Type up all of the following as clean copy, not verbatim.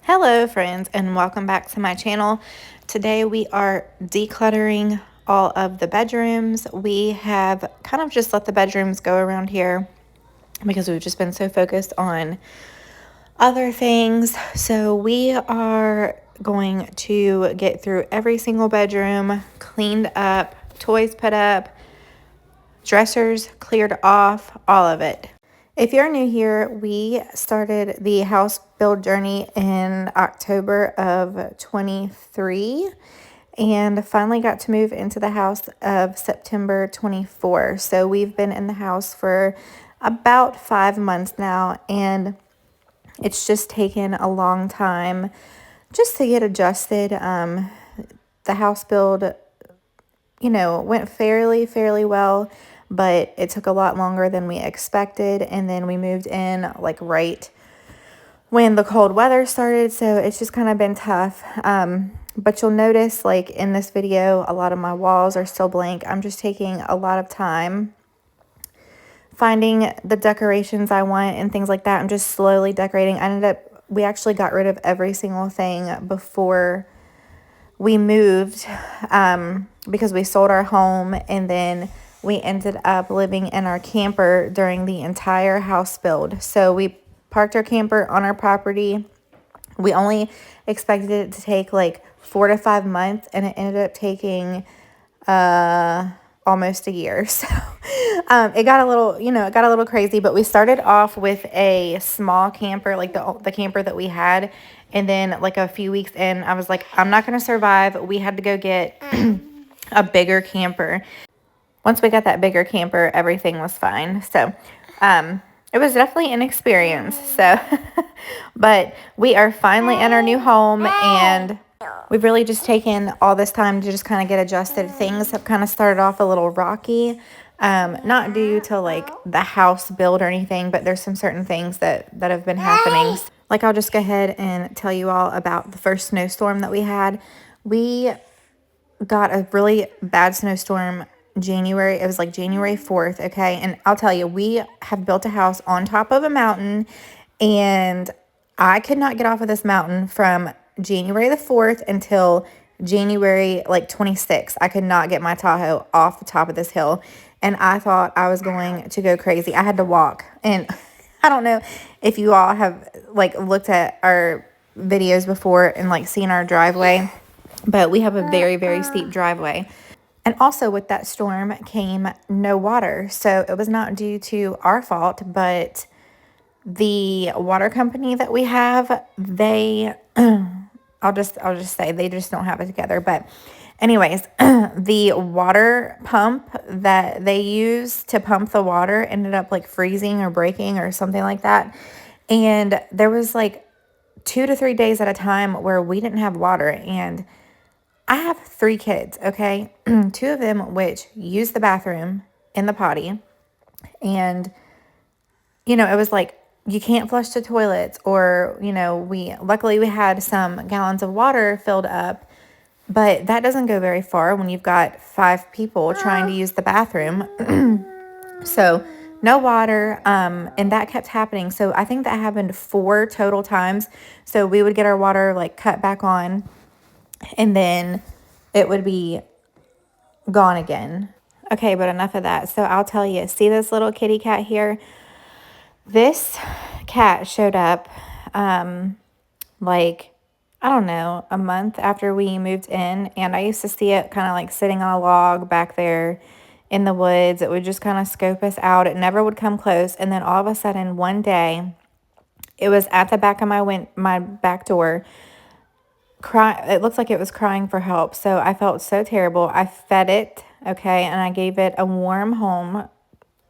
Hello friends, and welcome back to my channel. Today we are decluttering all of the bedrooms. We have kind of just let the bedrooms go around here because we've just been so focused on other things. So we are going to get through every single bedroom, cleaned up, toys put up, dressers cleared off, all of it. If you're new here, we started the house build journey in October of 23 and finally got to move into the house of September 24. So we've been in the house for about 5 months now, and it's just taken a long time just to get adjusted. The house build, went fairly well, but it took a lot longer than we expected. And then we moved in like right when the cold weather started. So it's just kind of been tough. But you'll notice like in this video, a lot of my walls are still blank. I'm just taking a lot of time finding the decorations I want and things like that. I'm just slowly decorating. We actually got rid of every single thing before we moved because we sold our home, and then we ended up living in our camper during the entire house build. So we parked our camper on our property. We only expected it to take like 4 to 5 months, and it ended up taking almost a year. So it got a little crazy, but we started off with a small camper, like the camper that we had. And then like a few weeks in, I was like, I'm not going to survive. We had to go get a bigger camper. Once we got that bigger camper, everything was fine. So, it was definitely an experience. So, but we are finally in our new home, and we've really just taken all this time to just kind of get adjusted. Things have kind of started off a little rocky, not due to like the house build or anything, but there's some certain things that have been happening. Like, I'll just go ahead and tell you all about the first snowstorm that we had. We got a really bad snowstorm January. It was like January 4th, okay? And I'll tell you, we have built a house on top of a mountain, and I could not get off of this mountain from January the 4th until January like 26th. I could not get my Tahoe off the top of this hill, and I thought I was going to go crazy. I had to walk, and I don't know if you all have like looked at our videos before and like seen our driveway, but we have a very steep driveway. And also with that storm came no water. So it was not due to our fault, but the water company that we have, they I'll just say they just don't have it together. But anyways, the water pump that they use to pump the water ended up like freezing or breaking or something like that. And there was like 2 to 3 days at a time where we didn't have water. And I have 3 kids, okay? 2 of them which use the bathroom in the potty. And, it was like, you can't flush the toilets, or, luckily we had some gallons of water filled up, but that doesn't go very far when you've got 5 people trying to use the bathroom. So no water, and that kept happening. So I think that happened 4 total times. So we would get our water like cut back on, and then it would be gone again. Okay, but enough of that. So I'll tell you, see this little kitty cat here? This cat showed up like, I don't know, a month after we moved in, and I used to see it kind of like sitting on a log back there in the woods. It would just kind of scope us out. It never would come close, and then all of a sudden one day, it was at the back of my back door. It looked like it was crying for help. So I felt so terrible. I fed it, okay, and I gave it a warm home,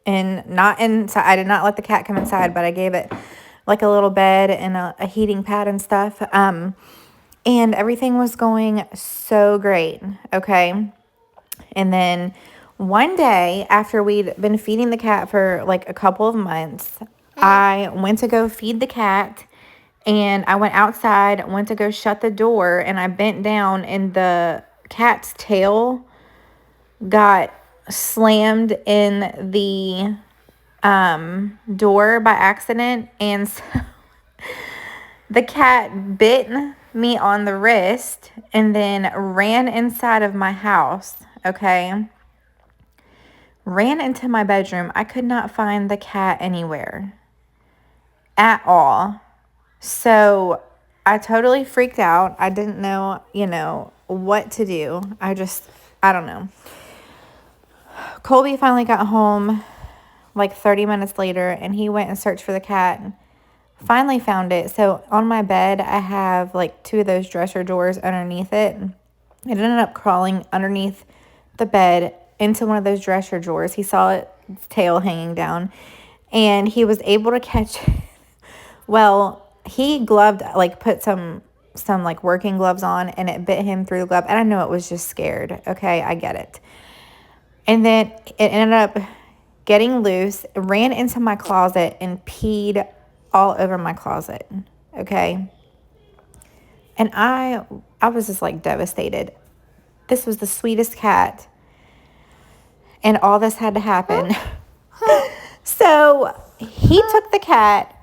and not inside. I did not let the cat come inside, but I gave it like a little bed and a heating pad and stuff. And everything was going so great, okay. And then one day after we'd been feeding the cat for like a couple of months, I went to go feed the cat. And I went outside, went to go shut the door, and I bent down, and the cat's tail got slammed in the door by accident. And so The cat bit me on the wrist and then ran inside of my house, okay? Ran into my bedroom. I could not find the cat anywhere at all. So I totally freaked out. I didn't know, what to do. I don't know. Colby finally got home like 30 minutes later, and he went and searched for the cat. Finally found it. So on my bed, I have like 2 of those dresser drawers underneath it. It ended up crawling underneath the bed into one of those dresser drawers. He saw its tail hanging down, and he was able to catch it. Well, he put some like working gloves on, and it bit him through the glove. And I know it was just scared. Okay, I get it. And then it ended up getting loose, ran into my closet, and peed all over my closet. Okay. And I was just like devastated. This was the sweetest cat, and all this had to happen. So he took the cat,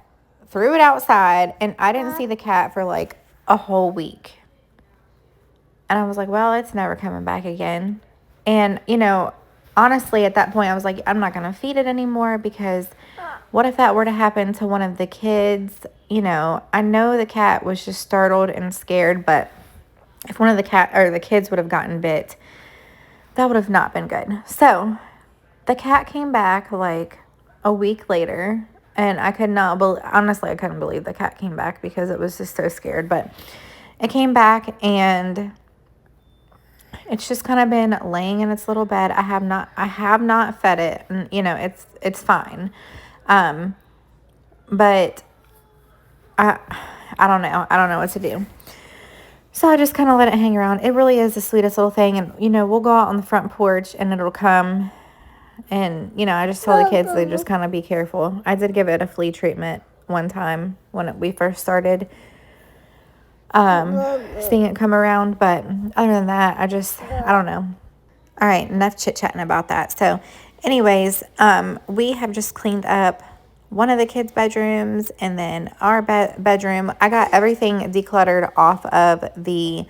threw it outside, and I didn't see the cat for like a whole week. And I was like, well, it's never coming back again. And, honestly, at that point, I was like, I'm not going to feed it anymore, because what if that were to happen to one of the kids? I know the cat was just startled and scared, but if one of the kids would have gotten bit, that would have not been good. So the cat came back like a week later, and I couldn't believe the cat came back, because it was just so scared. But it came back, and it's just kind of been laying in its little bed. I have not fed it, and it's fine. But I don't know. I don't know what to do. So I just kind of let it hang around. It really is the sweetest little thing. And, we'll go out on the front porch, and it'll come. And, I just tell the kids they just kind of be careful. I did give it a flea treatment one time when we first started seeing it come around. But other than that, I don't know. All right, enough chit-chatting about that. So anyways, we have just cleaned up one of the kids' bedrooms, and then our bedroom. I got everything decluttered off of the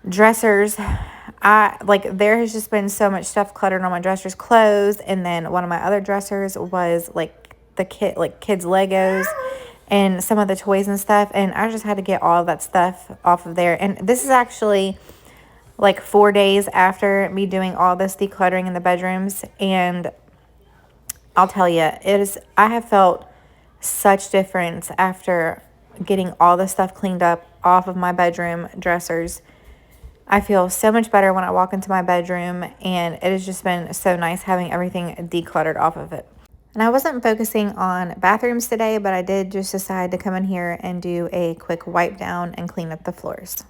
dressers. There has just been so much stuff cluttered on my dressers, clothes, and then one of my other dressers was like kids' Legos and some of the toys and stuff, and I just had to get all of that stuff off of there. And this is actually like 4 days after me doing all this decluttering in the bedrooms, and I'll tell you, I have felt such difference after getting all the stuff cleaned up off of my bedroom dressers. I feel so much better when I walk into my bedroom, and it has just been so nice having everything decluttered off of it. And I wasn't focusing on bathrooms today, but I did just decide to come in here and do a quick wipe down and clean up the floors.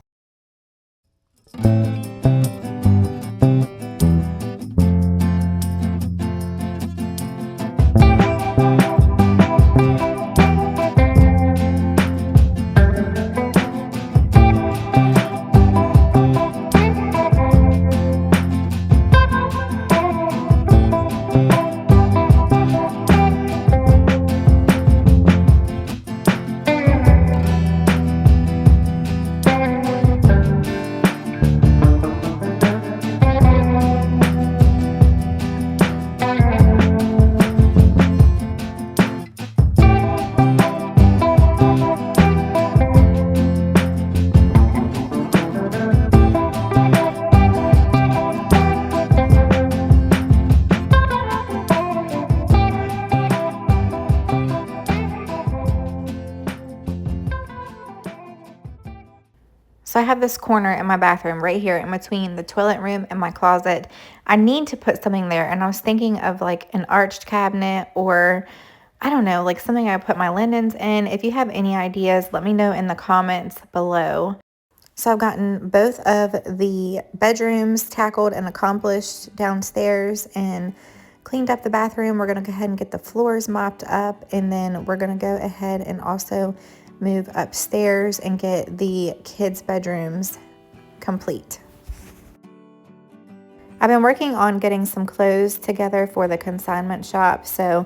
So I have this corner in my bathroom right here in between the toilet room and my closet. I need to put something there, and I was thinking of like an arched cabinet, or I don't know, like something I put my linens in. If you have any ideas, let me know in the comments below. So I've gotten both of the bedrooms tackled and accomplished downstairs, and cleaned up the bathroom. We're going to go ahead and get the floors mopped up, and then we're going to go ahead and also move upstairs and get the kids' bedrooms complete. I've been working on getting some clothes together for the consignment shop. So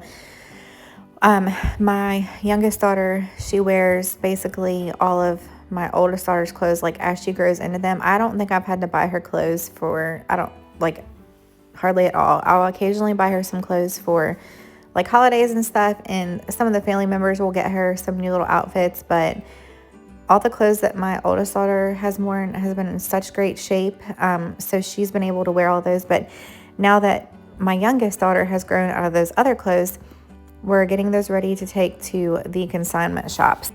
My youngest daughter, she wears basically all of my oldest daughter's clothes, like as she grows into them. I don't think I've had to buy her clothes for, I don't like hardly at all. I'll occasionally buy her some clothes for like holidays and stuff, and some of the family members will get her some new little outfits, but all the clothes that my oldest daughter has worn has been in such great shape. So she's been able to wear all those. But now that my youngest daughter has grown out of those other clothes, we're getting those ready to take to the consignment shops.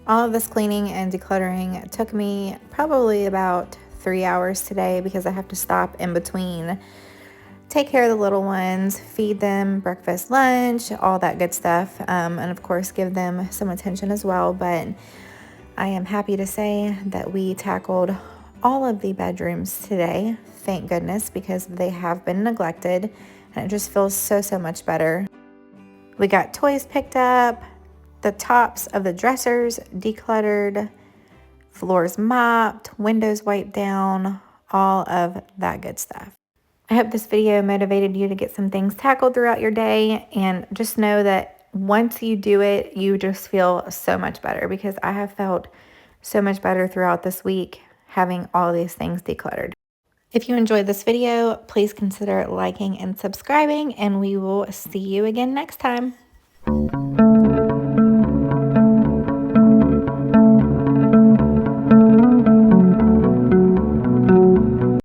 All of this cleaning and decluttering took me probably about 3 hours today because I have to stop in between, take care of the little ones, feed them breakfast, lunch, all that good stuff, and of course give them some attention as well. But I am happy to say that we tackled all of the bedrooms today, thank goodness, because they have been neglected, and it just feels so much better. We got toys picked up, the tops of the dressers decluttered, floors mopped, windows wiped down, all of that good stuff. I hope this video motivated you to get some things tackled throughout your day, and just know that once you do it, you just feel so much better, because I have felt so much better throughout this week having all these things decluttered. If you enjoyed this video, please consider liking and subscribing, and we will see you again next time.